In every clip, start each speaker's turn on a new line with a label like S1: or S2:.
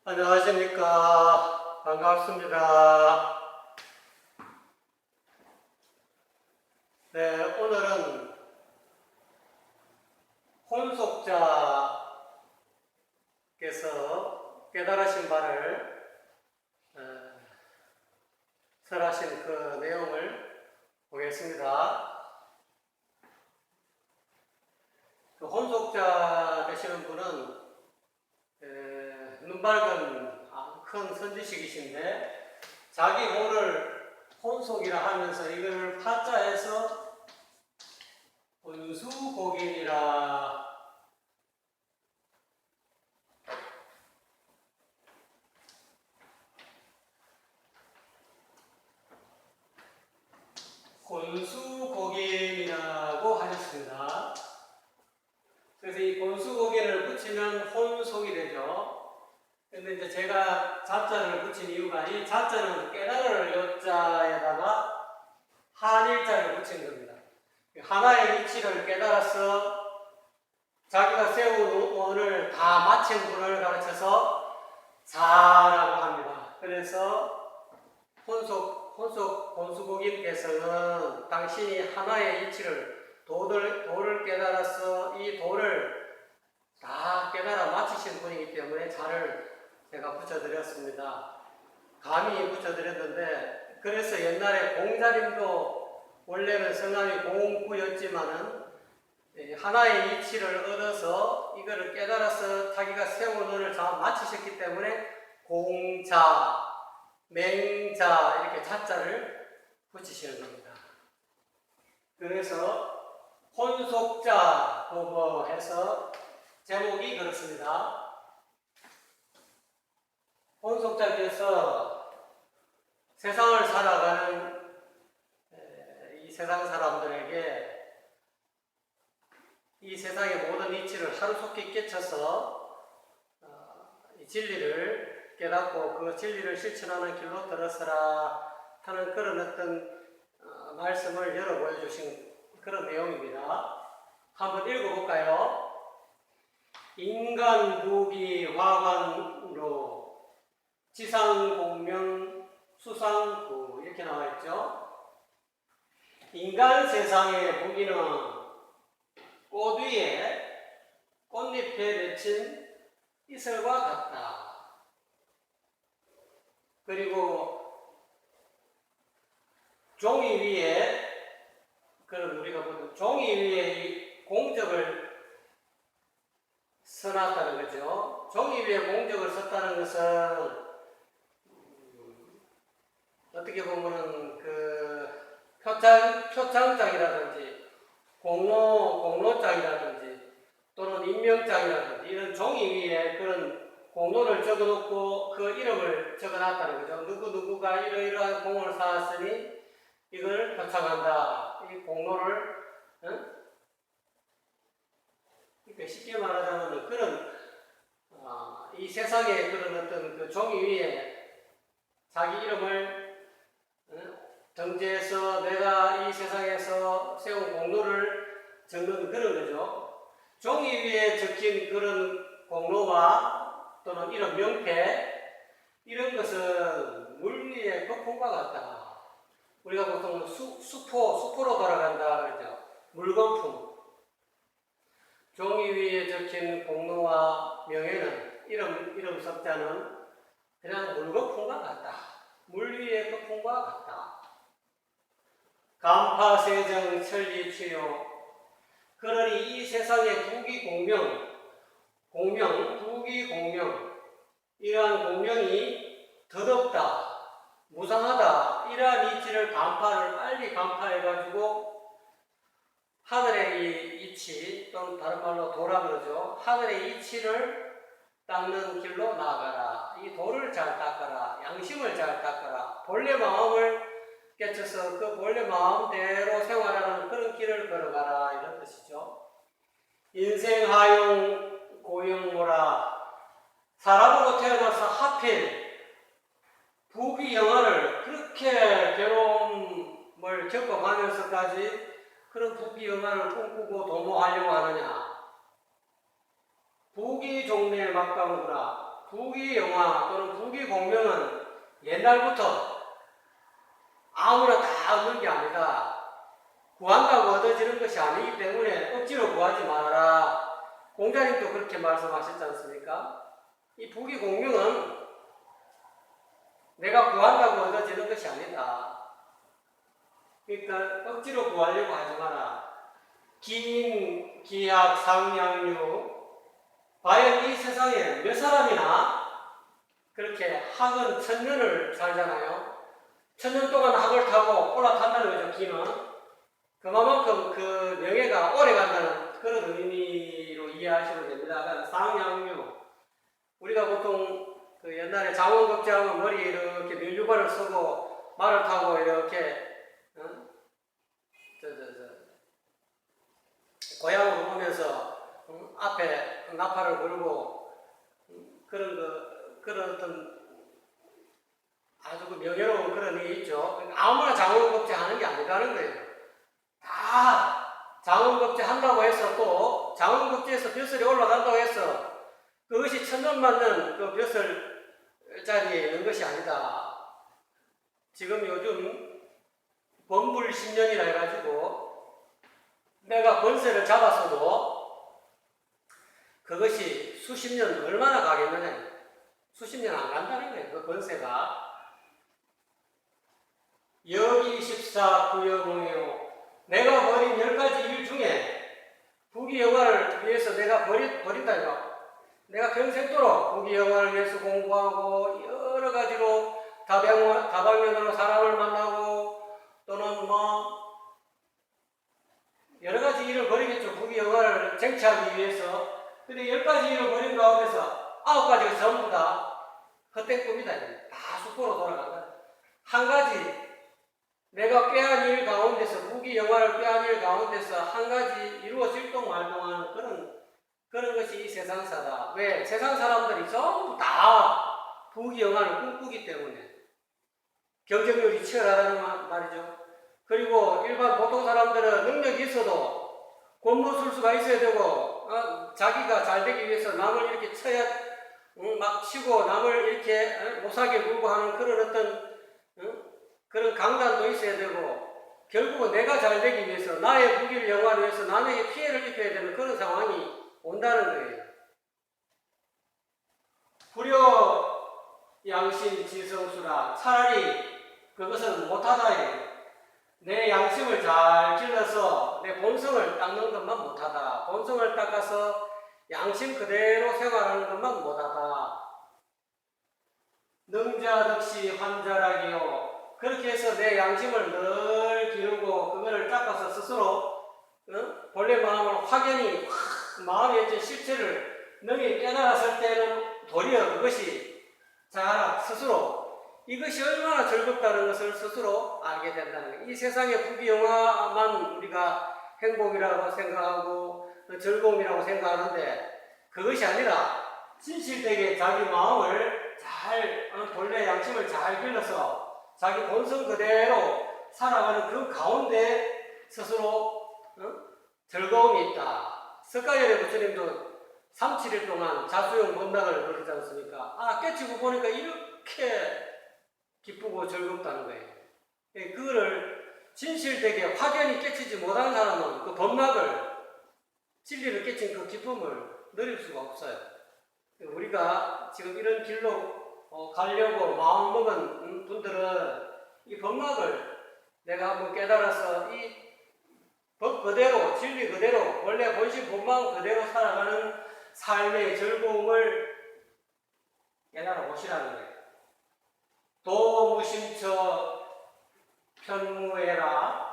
S1: 안녕하십니까. 반갑습니다. 네, 오늘은 혼속자께서 깨달으신 바를 설하신 그 내용을 보겠습니다. 그 혼속자 되시는 분은 눈 밝은 큰 선지식이신데 자기 혼을 혼속이라 하면서 이걸 파자해서 혼수곡인이라 곤수곡인이라고 하셨습니다. 그래서 이 곤수곡인을 붙이면 혼속이 되죠. 근데 이제 제가 자자를 붙인 이유가 이 자자는 깨달을 여자에다가 한일자를 붙인 겁니다. 하나의 이치를 깨달아서 자기가 세운 원을 다 마친 분을 가르쳐서 자라고 합니다. 그래서 곤수곡인께서는 당신이 하나의 이치를 도를 깨달아서 이 도를 다 깨달아 마치신 분이기 때문에 자를 제가 붙여드렸습니다. 감히 붙여드렸는데, 그래서 옛날에 공자님도 원래는 성함이 공구였지만은 하나의 이치를 얻어서 이거를 깨달아서 자기가 세운 원을 다 마치셨기 때문에 공자, 맹자 이렇게 자자를 붙이시는 겁니다. 그래서 혼속자 해서 제목이 그렇습니다. 혼속자께서 세상을 살아가는 이 세상 사람들에게 이 세상의 모든 이치를 하루속히 깨쳐서 이 진리를 깨닫고 그 진리를 실천하는 길로 들어서라 하는 그런 어떤 말씀을 열어 보여주신 그런 내용입니다. 한번 읽어볼까요? 인간부기 화관로 지상공명 수상구 이렇게 나와있죠. 인간 세상의 부기는 꽃 위에 꽃잎에 맺힌 이슬과 같다. 그리고 종이 위에 그럼 우리가 보통 종이 위에 공적을 써놨다는 거죠. 종이 위에 공적을 썼다는 것은 어떻게 보면은 그 표창장이라든지 공로장이라든지 또는 임명장이라든지 이런 종이 위에 그런 공로를 적어놓고 그 이름을 적어놨다는 거죠. 누구누구가 이러이러한 공을 쌓았으니 이걸 표창한다. 이 공로를 쉽게 말하자면 그런 이 세상에 그런 어떤 그 종이 위에 자기 이름을 정제해서 내가 이 세상에서 세운 공로를 적는 그런 거죠. 종이 위에 적힌 그런 공로와 또는 이런 명패 이런 것은 물 위에 거품과 같다. 우리가 보통 수포로 돌아간다 그러죠. 물거품. 종이 위에 적힌 공로와 명예는 이름 석자는 그냥 물거품과 같다. 물 위의 거품과 같다. 간파세정 천리치요. 그러니 이 세상의 부기공명, 부기공명, 이러한 공명이 더덥다, 무상하다, 이러한 이치를 빨리 간파해가지고 하늘의 이 이치, 또는 다른 말로 도라 그러죠. 하늘의 이치를 닦는 길로 나아가라. 이 도를 잘 닦아라. 양심을 잘 닦아라. 본래 마음을 깨쳐서 그 본래 마음대로 생활하는 그런 길을 걸어가라. 이런 뜻이죠. 인생하용 고영모라. 사람으로 태어나서 하필 부귀영화를 그렇게 괴로움을 겪어가면서까지 그런 부귀영화를 꿈꾸고 도모하려고 하느냐. 부귀종래 막강구나. 부귀 영화 또는 부귀 공명은 옛날부터 아무나 다 얻는 게 아니다. 구한다고 얻어지는 것이 아니기 때문에 억지로 구하지 말아라. 공자님도 그렇게 말씀하셨지 않습니까? 이 부귀 공명은 내가 구한다고 얻어지는 것이 아니다. 그러니까 억지로 구하려고 하지 마라. 기인, 기학, 상양유. 과연 이 세상에 몇 사람이나 그렇게 학은 1000년을 살잖아요. 1000년 동안 학을 타고 올라탄다는 거죠, 기는. 그만큼 그 명예가 오래 간다는 그런 의미로 이해하시면 됩니다. 그러니까 상양유. 우리가 보통 그 옛날에 장원급제하면 머리에 이렇게 면류관을 쓰고 말을 타고 이렇게 고향으로 오면서 앞에 나팔을 불고 그런 어떤 아주 그 명예로운 그런 일이 있죠. 아무나 장원급제 하는 게 아니라는 거예요. 다 장원급제 한다고 해서 또 장원급제에서 벼슬이 올라간다고 해서 그것이 1000년 맞는 그 벼슬 자리에 있는 것이 아니다. 지금 요즘 범불 10년이라 해가지고 내가 권세를 잡았어도 그것이 수십 년 얼마나 가겠느냐. 수십 년 안 간다는 거예요. 그 권세가. 여기 14 구여공이요. 내가 벌인 10가지 일 중에 부귀영화를 위해서 내가 버린다 이거. 내가 평생도록 부귀영화를 위해서 공부하고 여러 가지로 다방면으로 사람을 만나고 또는 여러 가지 일을 벌이겠죠. 부귀영화를 쟁취하기 위해서. 근데 10가지 일을 벌인 가운데서 9가지가 전부 다 헛된 꿈이다. 다 수포로 돌아간다. 한 가지 내가 꾀한 일 가운데서 부귀영화를 꾀한 일 가운데서 한 가지 이루어질 동 말동하는 그런 것이 이 세상사다. 왜? 세상 사람들이 전부 다 부귀영화를 꿈꾸기 때문에 경쟁률이 치열하다는 말이죠. 그리고 일반 보통 사람들은 능력이 있어도 권무술수가 있어야 되고 자기가 잘 되기 위해서 남을 이렇게 쳐야 막 치고 남을 이렇게 못사게 굴고 하는 그런 어떤 그런 강단도 있어야 되고 결국은 내가 잘 되기 위해서 나의 부귀를 영화를 위해서 남에게 피해를 입혀야 되는 그런 상황이 온다는 거예요. 불효 양심 지성수라. 차라리 그것은 못하다예요. 내 양심을 잘 길러서 내 본성을 닦는 것만 못하다. 본성을 닦아서 양심 그대로 생활하는 것만 못하다. 능자득시 환자라기요. 그렇게 해서 내 양심을 늘 기르고 그거를 닦아서 스스로 본래 마음을 확연히 마음의 어떤 실체를 능히 깨달았을 때는 도리어 그것이 자라 스스로 이것이 얼마나 즐겁다는 것을 스스로 알게 된다는 거예요. 이 세상의 부귀영화만 우리가 행복이라고 생각하고 즐거움이라고 생각하는데 그것이 아니라 진실되게 자기 마음을 잘 본래 양심을 잘 길러서 자기 본성 그대로 살아가는 그 가운데 스스로 즐거움이 있다. 석가열의 부처님도 37일 동안 자수용 본당을 그러지 않습니까? 깨치고 보니까 이렇게 기쁘고 즐겁다는 거예요. 그거를 진실되게 확연히 깨치지 못한 사람은 그 법막을 진리를 깨친 그 기쁨을 누릴 수가 없어요. 우리가 지금 이런 길로 가려고 마음먹은 분들은 이 법막을 내가 한번 깨달아서 이 법 그대로 진리 그대로 원래 본심 본마음 그대로 살아가는 삶의 즐거움을 깨달아 보시라는 거예요. 도무심처 편무해라.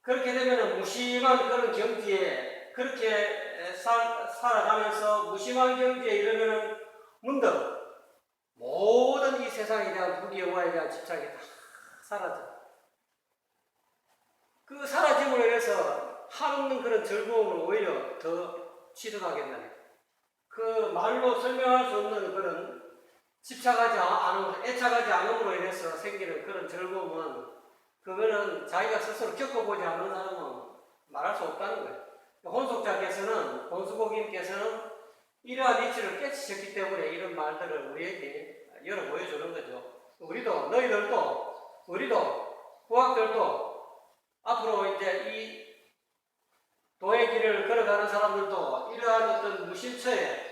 S1: 그렇게 되면 무심한 그런 경지에 그렇게 살아가면서 무심한 경지에 이르면 문득 모든 이 세상에 대한 부귀영화에 대한 집착이 다 사라져. 그 사라짐으로 인해서 한없는 그런 즐거움을 오히려 더 취득하겠다는 그 말로 설명할 수 없는 그런 집착하지 않음으로 애착하지 않음으로 인해서 생기는 그런 즐거움은 그거는 자기가 스스로 겪어보지 않는 사람은 말할 수 없다는 거예요. 혼속자께서는, 본수고님께서는 이러한 이치를 깨치셨기 때문에 이런 말들을 우리에게 열어 보여주는 거죠. 우리도, 너희들도, 우리도, 후학들도 앞으로 이제 이 도의 길을 걸어가는 사람들도 이러한 어떤 무심처에,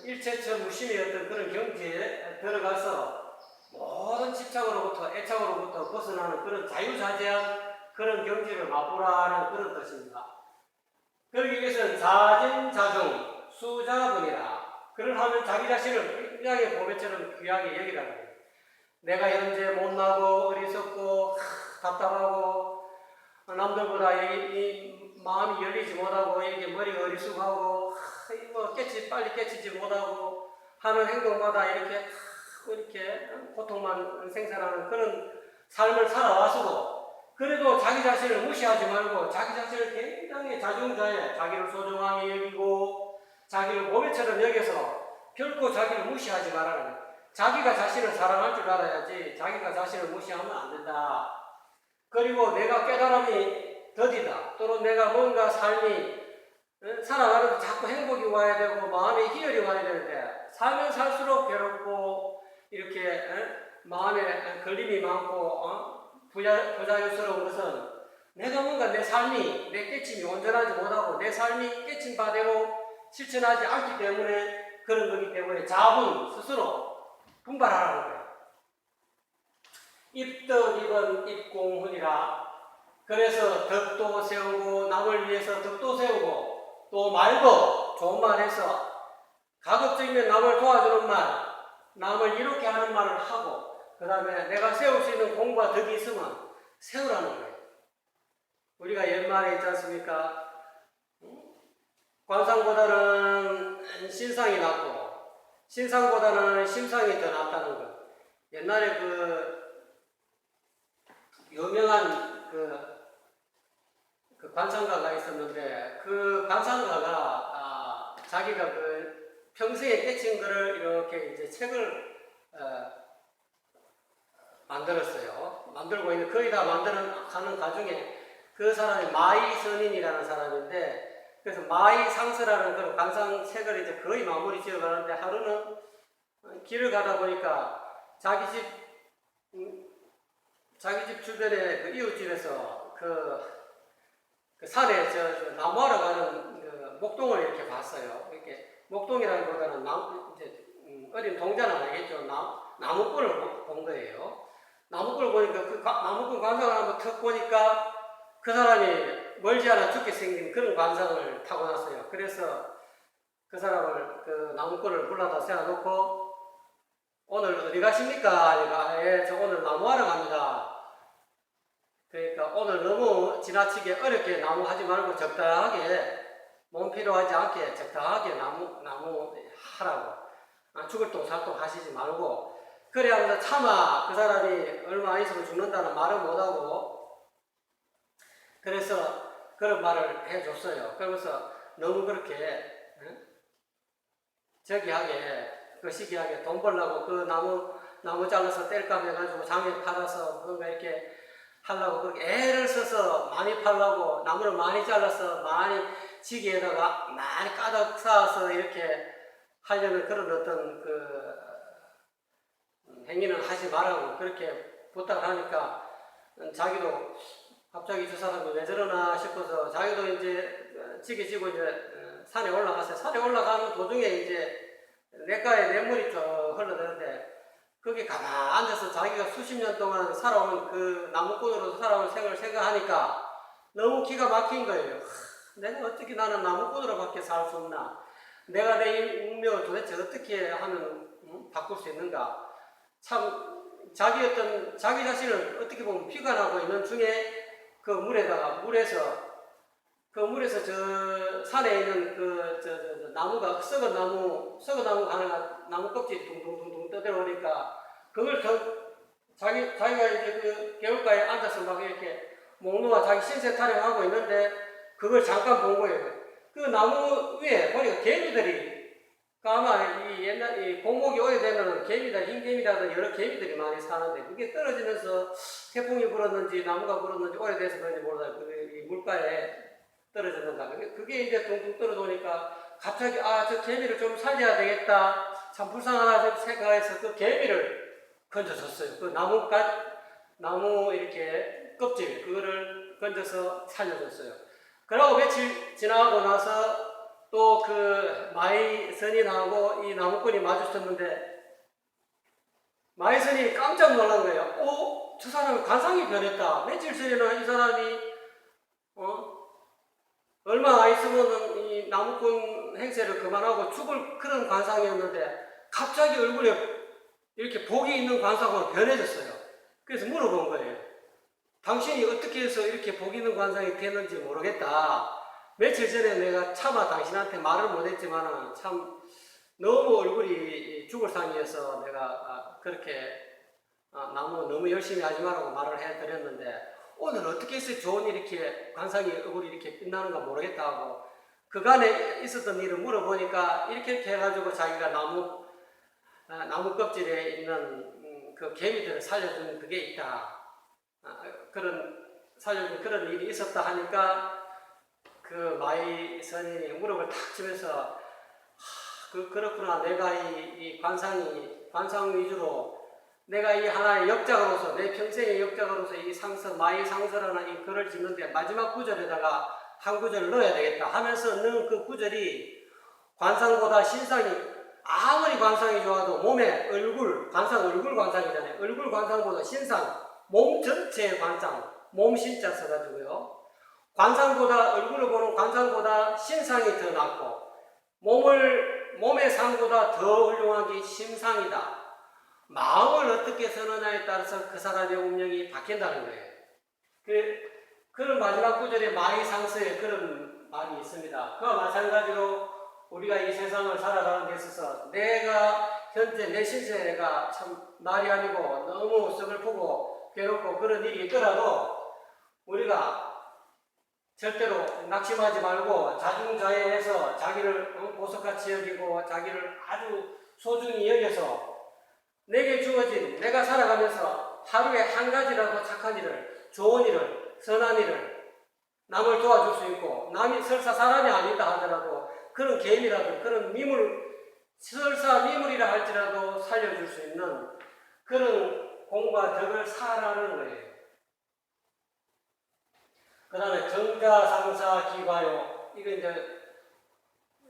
S1: 일체처 무심의 어떤 그런 경지에 들어가서 모든 집착으로부터, 애착으로부터 벗어나는 그런 자유자재한 그런 경지를 맛보라는 그런 뜻입니다. 그러기 위해서는 자진자중, 수자분이라. 그러하면 자기 자신을 굉장히 보배처럼 귀하게 여기라는 거예요. 내가 현재 못나고 어리석고 답답하고 남들보다 이 마음이 열리지 못하고 이게 머리가 어리숙하고 빨리 깨치지 못하고 하는 행동마다 이렇게 고통만 생산하는 그런 삶을 살아왔어도 그래도 자기 자신을 무시하지 말고 자기 자신을 굉장히 자중자애, 자기를 소중하게 여기고 자기를 보배처럼 여겨서 결코 자기를 무시하지 말아야 돼. 자기가 자신을 사랑할 줄 알아야지 자기가 자신을 무시하면 안 된다. 그리고 내가 깨달음이 더디다. 또는 내가 뭔가 삶이 살아가는데 자꾸 행복이 와야 되고 마음에 희열이 와야 되는데 살면 살수록 괴롭고 이렇게 마음에 걸림이 많고 부자유스러운 것은 내가 뭔가 내 삶이 내 깨침이 온전하지 못하고 내 삶이 깨친 바대로 실천하지 않기 때문에 그런 거기 때문에 자분 스스로 분발하라는 거예요. 입덕입은 입공훈이라. 그래서 덕도 세우고 남을 위해서 덕도 세우고 또 말도 좋은 말 해서 가급적이면 남을 도와주는 말, 남을 이롭게 하는 말을 하고 그 다음에 내가 세울 수 있는 공과 덕이 있으면 세우라는 거예요. 우리가 옛말에 있지 않습니까? 관상보다는 신상이 낫고 신상보다는 심상이 더 낫다는 것. 옛날에 유명한 그 관상가가 있었는데 그 관상가가 자기가 평생에 깨친 거를 이렇게 이제 책을 만들었어요. 만들고 있는 거의 다 만들어가는 가중에 그 사람이 마이선인이라는 사람인데 그래서 마이상서라는 그런 관상책을 이제 거의 마무리 지어가는데 하루는 길을 가다 보니까 자기 집 주변에 그 이웃집에서 그 산에 나무하러 가는 목동을 이렇게 봤어요. 이렇게 목동이라기보다는 이제 어린 동자는 알겠죠. 나무꾼을 본 거예요. 나무꾼을 보니까 그 나무꾼 관상을 한번 턱 보니까 그 사람이 멀지 않아 죽게 생긴 그런 관상을 타고났어요. 그래서 그 사람을 그 나무꾼을 불러다 세워놓고 오늘 어디 가십니까? 하니까 예, 저 오늘 나무하러 갑니다. 그러니까 오늘 너무 지나치게 어렵게 나무 하지 말고 적당하게 몸 필요하지 않게 적당하게 나무 하라고 죽을 똥 살똥 하시지 말고 그래야 하면서 차마 그 사람이 얼마 안 있으면 죽는다는 말을 못하고 그래서 그런 말을 해줬어요. 그러면서 너무 그렇게 시기하게 돈 벌려고 그 나무 잘라서 뗄감 해가지고 장에 팔아서 뭔가 이렇게 하려고 그렇게 애를 써서 많이 팔려고 나무를 많이 잘라서 많이 지게에다가 많이 가득 쌓아서 이렇게 하려는 그런 어떤 행위는 하지 말라고 그렇게 부탁을 하니까 자기도 갑자기 저 사람이 왜 저러나 싶어서 자기도 이제 지게 지고 이제 산에 올라갔어요. 산에 올라가는 도중에 이제 냇가에 냇물이 쭉 흘러드는데 거기 가만 앉아서 자기가 수십 년 동안 살아온 그 나무꾼으로 살아온 생을 생각하니까 너무 기가 막힌 거예요. 내가 어떻게 나는 나무꾼으로 밖에 살 수 없나? 내가 내 운명을 도대체 어떻게 하면 바꿀 수 있는가? 참 자기 자신을 어떻게 보면 비관하고 있는 중에 그 물에서 저 산에 있는 나무가 썩은 나무 하나가 나무 껍질이 둥둥둥둥 떠들어오니까 그걸 자기가 이제 그 개울가에 앉아서 막 이렇게 목놓아 자기 신세 타령하고 있는데 그걸 잠깐 본 거예요. 그 나무 위에 보니까 개미들이 아마 이 공목이 오래되면 흰 개미라든 여러 개미들이 많이 사는데 그게 떨어지면서 태풍이 불었는지 나무가 불었는지 오래돼서 그런지 몰라요. 이 물가에 떨어졌는가. 그게 이제 둥둥 떨어져오니까 갑자기 저 개미를 좀 살려야 되겠다. 참 불쌍하다 생각해서 그 개미를 건져줬어요. 그 나무 이렇게 껍질 그거를 건져서 살려줬어요. 그러고 며칠 지나고 나서 또 그 마이선인하고 이 나무꾼이 마주쳤는데 마이선이 깜짝 놀란 거예요. 저 사람이 관상이 변했다. 며칠 전에는 이 사람이 얼마 안 있으면 이 나무꾼 행세를 그만하고 죽을 그런 관상이었는데 갑자기 얼굴에 이렇게 복이 있는 관상으로 변해졌어요. 그래서 물어본 거예요. 당신이 어떻게 해서 이렇게 복 있는 관상이 됐는지 모르겠다. 며칠 전에 내가 차마 당신한테 말을 못했지만 참 너무 얼굴이 죽을 상이어서 내가 그렇게 너무 열심히 하지 말라고 말을 해드렸는데 오늘 어떻게 해서 좋은 이렇게 관상이 얼굴이 이렇게 빛나는가 모르겠다 하고 그간에 있었던 일을 물어보니까 이렇게 해가지고 자기가 나무 껍질에 있는 그 개미들을 살려준 그게 있다. 살려준 그런 일이 있었다 하니까 그 마이 선인이 무릎을 탁 치면서 그렇구나. 내가 이 관상 위주로 내가 이 하나의 역작으로서 내 평생의 역작으로서 이 마이 상서라는 이 글을 짓는데 마지막 구절에다가 한 구절을 넣어야 되겠다 하면서 넣은 그 구절이 관상보다 신상이 아무리 관상이 좋아도 몸의 얼굴 관상이잖아요. 얼굴 관상보다 신상, 몸 전체의 관상, 몸 신자 써가지고요. 얼굴을 보는 관상보다 신상이 더 낫고 몸의 상보다 더 훌륭하기 심상이다. 마음을 어떻게 쓰느냐에 따라서 그 사람의 운명이 바뀐다는 거예요. 그런 마지막 구절에 마이상서에 그런 말이 있습니다. 그와 마찬가지로 우리가 이 세상을 살아가는 데 있어서 내가 현재 내 신세에 내가 참 말이 아니고 너무 서글프고 괴롭고 그런 일이 있더라도 우리가 절대로 낙심하지 말고 자중자애해서 자기를 보석같이 여기고 자기를 아주 소중히 여겨서 내게 주어진 내가 살아가면서 하루에 한 가지라도 착한 일을, 좋은 일을, 선한 일을 남을 도와줄 수 있고 남이 설사 사람이 아니다 하더라도 그런 개미라도 그런 설사 미물이라 할지라도 살려줄 수 있는 그런 공과 덕을 쌓아라는 거예요. 그 다음에 정자상사 기과요. 이거 이제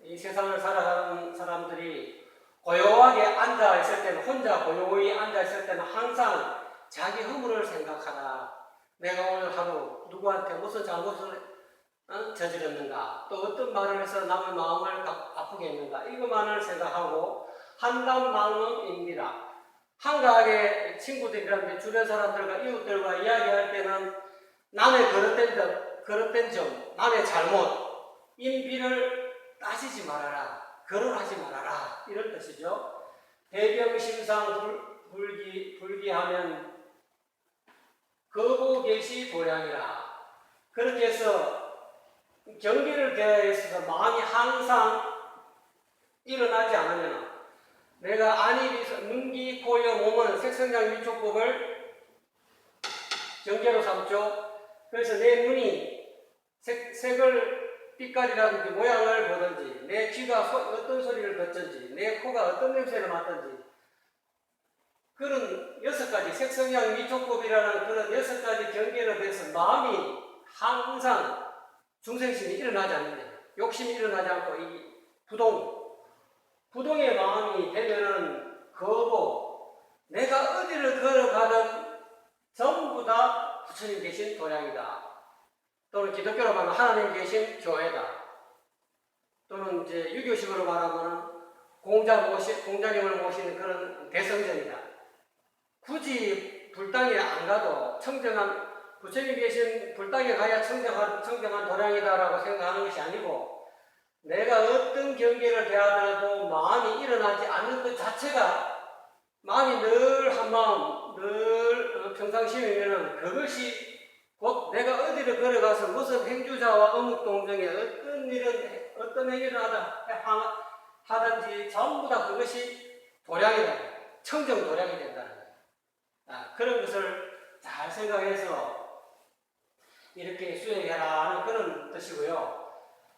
S1: 이 세상을 살아가는 사람들이 고요하게 앉아있을 때는, 혼자 고요히 앉아있을 때는 항상 자기 허물을 생각하라. 내가 오늘 하루 누구한테 무슨 잘못을 저질렀는가, 또 어떤 말을 해서 남의 마음을 아프게 했는가, 이것만을 생각하고 한담망음입니다. 한가하게 친구들이랑 주변 사람들과 이웃들과 이야기할 때는 남의 그릇된 점, 남의 잘못, 인비를 따지지 말아라. 거론하지 말아라. 이런 뜻이죠. 대병심상 불기하면 거부계시 도량이라. 그렇게 해서 경기를 대하여서 마음이 항상 일어나지 않으면 내가 안입이 눈기 코여 몸은 색성장 위촉법을 경계로 삼죠. 그래서 내 눈이 색을 빛깔이라든지 모양을 보든지 내 귀가 어떤 소리를 듣든지 내 코가 어떤 냄새를 맡든지 그런 6가지 색성향 위촉법이라는 그런 6가지 경계로 돼서 마음이 항상 중생심이 일어나지 않는데 욕심이 일어나지 않고 이 부동의 마음이 되면은 거부, 내가 어디를 걸어가든 전부 다 부처님 계신 도량이다. 또는 기독교로 말하면 하나님 계신 교회다. 또는 이제 유교식으로 말하면 공자님을 모시는 그런 대성전이다. 굳이 불당에 안 가도 청정한 부처님 계신 불당에 가야 청정한 도량이다라고 생각하는 것이 아니고 내가 어떤 경계를 대하더라도 마음이 일어나지 않는 것 자체가 마음이 늘 한마음, 늘 평상심이면 그것이 곧 내가 어디를 걸어가서 무슨 행주자와 어묵동정에 어떤 행위를 하든지 전부 다 그것이 도량이다. 청정 도량이 된다는 거예요. 그런 것을 잘 생각해서 이렇게 수행해라 하는 그런 뜻이고요.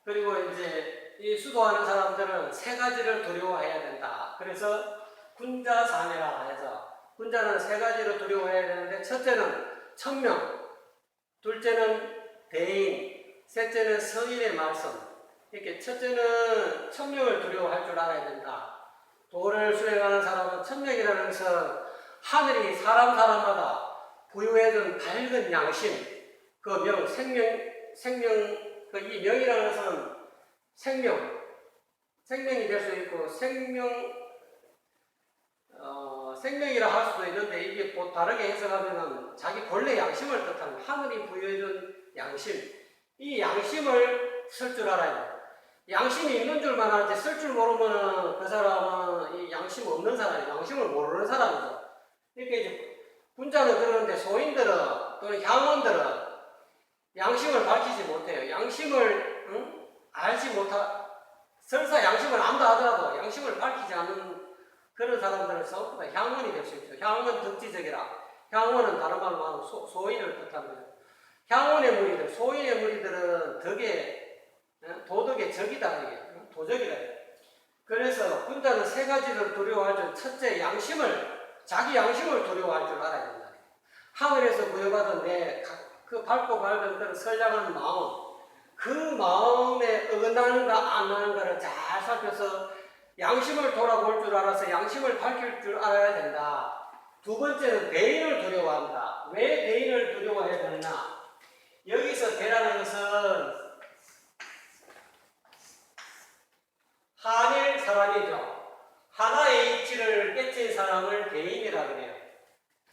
S1: 그리고 이제 이 수도하는 사람들은 세 가지를 두려워해야 된다. 그래서 군자사매라 해서 군자는 세 가지를 두려워해야 되는데 첫째는 천명, 둘째는 대인, 셋째는 성인의 말씀. 이렇게 첫째는 천명을 두려워할 줄 알아야 된다. 도를 수행하는 사람은 천명이라는 것은 하늘이 사람마다 부여해둔 밝은 양심, 그 명, 생명, 이 명이라는 것은 생명이 될 수 있고, 생명이라 할 수도 있는데, 이게 뭐 다르게 해석하면은 자기 본래 양심을 뜻하는 하늘이 부여해준 양심, 이 양심을 쓸 줄 알아야 돼요. 양심이 있는 줄만 알지 쓸 줄 모르면은 그 사람은 이 양심 없는 사람이에요. 양심을 모르는 사람이죠. 이렇게 이제 군자는 그러는데 소인들은 또는 향원들은 양심을 밝히지 못해요. 양심을 설사 양심을 안다 하더라도 양심을 밝히지 않는 그런 사람들은 생각보다 향원이 될 수 있죠. 향원 덕지적이라. 향원은 다른 말로 하면 소인을 뜻합니다. 향원의 무리들, 소인의 무리들은 도덕의 적이다. 이게. 도적이다. 그래서 군자는 세 가지를 두려워할 줄, 첫째 자기 양심을 두려워할 줄 알아야 된다. 하늘에서 부여받은 그 밝고 밝은 그런 선량한 마음, 그 마음에 어긋나는가 안 나는가를 잘 살펴서 양심을 돌아볼 줄 알아서 양심을 밝힐 줄 알아야 된다. 두 번째는 대인을 두려워한다. 왜 대인을 두려워해야 되느냐? 여기서 대라는 것은 한일 사람이죠. 하나의 이치를 깨친 사람을 대인이라 그래요.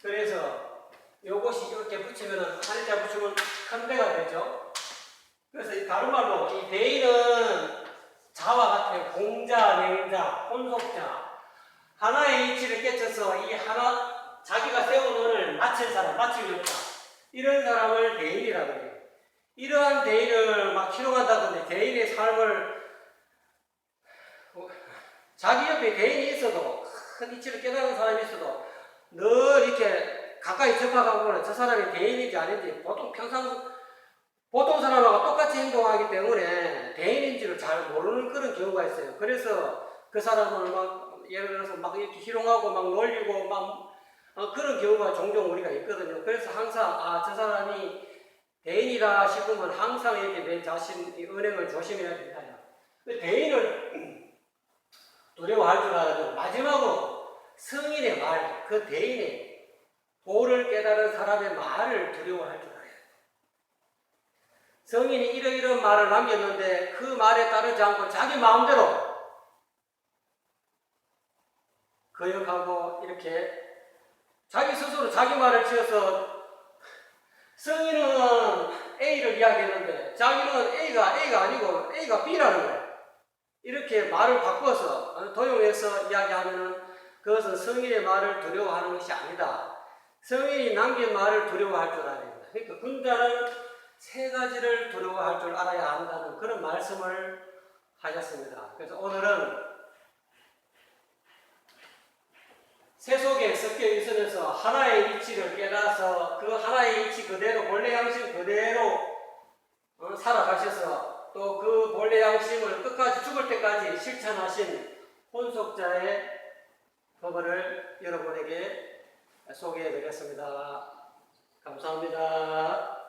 S1: 그래서 요것이 이렇게 붙이면은 한자 붙이면 큰 배가 되죠. 그래서 다른 말로 이 대인은 자와 같아요. 공자, 맹자, 혼속자. 하나의 이치를 깨쳐서 이 하나 자기가 세운 원을 마친 사람, 마치겠다. 이런 사람을 대인이라 그래요. 이러한 대인을 막 희롱한다던데 대인의 삶을 자기 옆에 대인이 있어도 큰 이치를 깨달은 사람이 있어도 늘 이렇게 가까이 접하가고는 저 사람이 대인인지 아닌지 보통 사람하고 똑같이 행동하기 때문에 대인인지를 잘 모르는 그런 경우가 있어요. 그래서 그 사람을 막 예를 들어서 막 이렇게 희롱하고 막 놀리고 막 그런 경우가 종종 우리가 있거든요. 그래서 항상 저 사람이 대인이다 싶으면 항상 이렇게 내 자신의 은행을 조심해야 된다. 대인을 두려워할 줄 알아도 마지막으로 성인의 말, 그 대인의 도를 깨달은 사람의 말을 두려워할 줄 알아요. 성인이 이런 말을 남겼는데 그 말에 따르지 않고 자기 마음대로 거역하고 이렇게 자기 스스로 자기 말을 지어서 성인은 A를 이야기했는데 자기는 A가 아니고 A가 B라는 거예요. 이렇게 말을 바꿔서 도용해서 이야기하면은 그것은 성인의 말을 두려워하는 것이 아니다. 성인이 남긴 말을 두려워할 줄 알아야 됩니다. 그러니까 군자는 세 가지를 두려워할 줄 알아야 한다는 그런 말씀을 하셨습니다. 그래서 오늘은 세속에 섞여 있으면서 하나의 이치를 깨달아서 그 하나의 이치 그대로 본래 양심 그대로 살아가셔서 또 그 본래 양심을 끝까지 죽을 때까지 실천하신 혼속자의 법을 여러분에게 소개해 드렸습니다. 감사합니다.